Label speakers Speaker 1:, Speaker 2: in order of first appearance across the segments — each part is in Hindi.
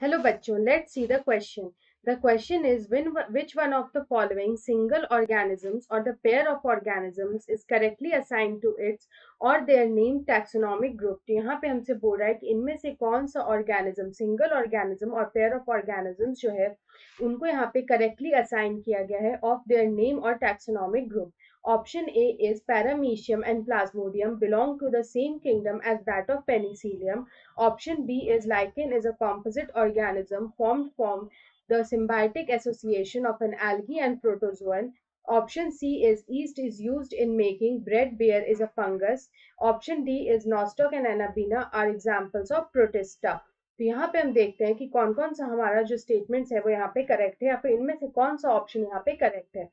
Speaker 1: Hello bachcho, let's see the question. The question is which one of the following single organisms or the pair of organisms is correctly assigned to its or their named taxonomic group. तो यहाँ पे हमसे बोल रहा है कि इनमें से कौन सा organism, single organism और pair of organisms जो है उनको यहाँ पे correctly assign किया गया है of their name or taxonomic group. Option A is Paramecium and Plasmodium belong to the same kingdom as that of Penicillium. Option B is lichen is a composite organism formed from the symbiotic association of an algae and protozoan. Option C is yeast is used in making bread. Beer is a fungus. Option D is nostoc and anabina are examples of protista. तो यहाँ पे हम देखते हैं कि कौन कौन सा हमारा जो स्टेटमेंट्स है वो यहाँ पे करेक्ट है या फिर इनमें से कौन सा ऑप्शन यहाँ पे करेक्ट है।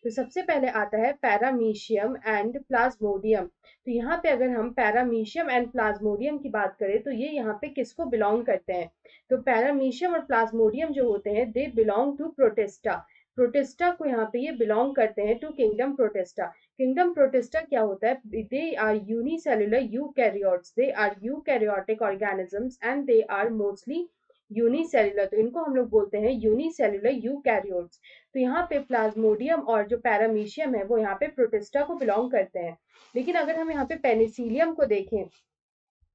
Speaker 1: तो सबसे पहले आता है पैरामीशियम एंड प्लाज्मोडियम। तो यहाँ पे अगर हम पैरामीशियम एंड प्लाज्मोडियम की बात करें तो ये यहाँ पे किसको बिलोंग करते हैं। तो पैरामीशियम और प्लाज्मोडियम जो होते हैं they belong to Protista. Protista को यहाँ पे ये बिलोंग करते हैं to kingdom Protista. Kingdom Protista क्या होता है, they are unicellular eukaryotes, they are eukaryotic organisms and they are mostly unicellular. तो इनको हम लोग बोलते हैं यूनिसेलुलर यूकैरियोट्स। तो यहाँ पे प्लाज्मोडियम और जो पैरामीशियम है वो यहाँ पे प्रोटिस्टा को बिलोंग करते हैं। लेकिन अगर हम यहाँ पे पेनिसिलियम को देखें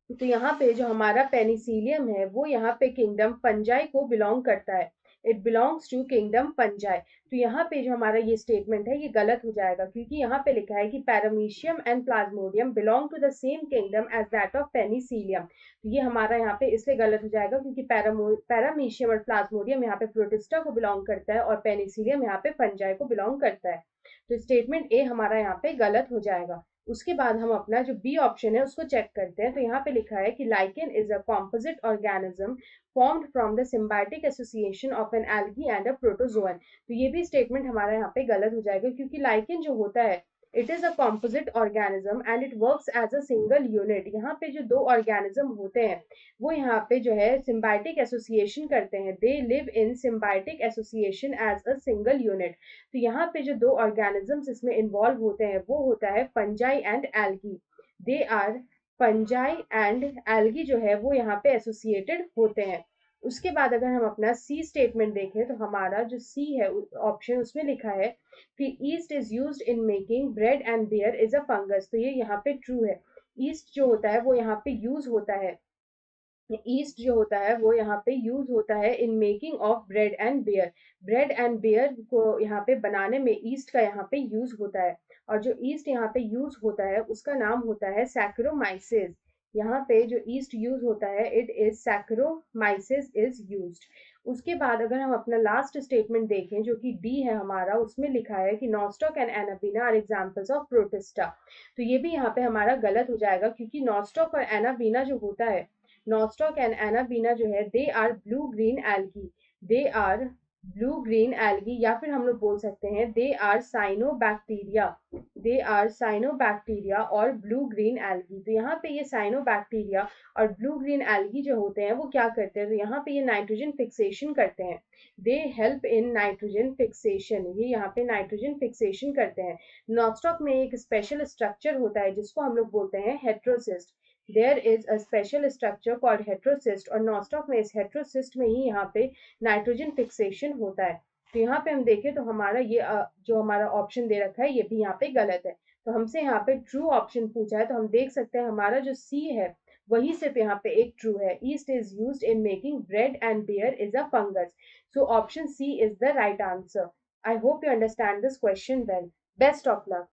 Speaker 1: तो यहाँ पे जो हमारा पेनिसिलियम है वो यहाँ पे किंगडम फंजाई को बिलोंग करता है। It belongs to kingdom Fungi. तो यहाँ पे जो हमारा ये स्टेटमेंट है ये गलत हो जाएगा क्योंकि यहाँ पे लिखा है कि Paramecium and Plasmodium belong to the same kingdom as that of Penicillium. तो ये हमारा यहाँ पे इसलिए गलत हो जाएगा क्योंकि पैरामीशियम और प्लाज्मोडियम यहाँ पे प्रोटिस्टा को बिलोंग करता है और पेनिसिलियम यहाँ पे फंजाई को बिलोंग करता है। तो स्टेटमेंट ए हमारा यहाँ पे गलत हो जाएगा। उसके बाद हम अपना जो बी ऑप्शन है उसको चेक करते हैं। तो यहाँ पे लिखा है कि lichen is a composite organism formed from the symbiotic association of an algae and a protozoan. तो ये भी स्टेटमेंट हमारा यहाँ पे गलत हो जाएगा क्योंकि लाइकेन जो होता है it is a composite organism and it works as a single unit. यहाँ पे जो दो ऑर्गेनिज्म होते हैं वो यहाँ पे जो है सिम्बायोटिक एसोसिएशन करते हैं। They live in symbiotic association as a single unit. तो यहाँ पे जो दो ऑर्गेनिजम्स इसमें इन्वॉल्व होते हैं वो होता है fungi and algae. They are fungi and algae जो है वो यहाँ पे एसोसिएटेड होते हैं। उसके बाद अगर हम अपना सी स्टेटमेंट देखें तो हमारा जो सी है ऑप्शन उसमें लिखा है कि yeast is used in making bread and beer is a fungus. तो ये यहाँ पे ट्रू है। ईस्ट जो होता है वो यहाँ पे यूज होता है, ईस्ट जो होता है वो यहाँ पे यूज होता है in making of bread and beer. Bread and beer को यहाँ पे बनाने में ईस्ट का यहाँ पे यूज होता है और जो ईस्ट यहाँ पे यूज होता है उसका नाम होता है सैक्रोमाइसिस। यहाँ पे जो ईस्ट यूज होता है it is saccharomyces is used. उसके बाद अगर हम अपना लास्ट स्टेटमेंट देखें जो कि डी है हमारा, उसमें लिखा है कि Nostoc and Anabaena are examples of Protista. तो ये भी यहाँ पे हमारा गलत हो जाएगा क्योंकि नॉस्टॉक और एनाबीना जो होता है, नॉस्टॉक एंड एनाबीना जो है they are blue green algae. They are blue green algae या फिर हम लोग बोल सकते हैं they are cyanobacteria. They are cyanobacteria और ब्लू ग्रीन एल्गी। तो यहाँ पे ये साइनोबैक्टीरिया और ब्लू ग्रीन एल्गी जो होते हैं वो क्या करते हैं, तो यहाँ पे ये नाइट्रोजन फिक्सेशन करते हैं। They help in nitrogen fixation, ये यहाँ पे नाइट्रोजन फिक्सेशन करते हैं। नॉस्टॉक में एक स्पेशल स्ट्रक्चर होता है जिसको हम लोग बोलते हैं heterocyst. There is a special structure called heterocyst और नॉस्टॉक में इस हेट्रोसिस्ट में ही यहाँ पे नाइट्रोजन फिक्सेशन होता है। तो यहाँ पे हम देखें तो हमारा ये जो हमारा ऑप्शन दे रखा है ये भी यहाँ पे गलत है। तो हमसे यहाँ पे ट्रू ऑप्शन पूछा है तो हम देख सकते हैं हमारा जो सी है वही सिर्फ यहाँ पे एक ट्रू है। Yeast is used in making bread and beer is a fungus. So option C is the right answer. I hope you understand this question well. Best of luck.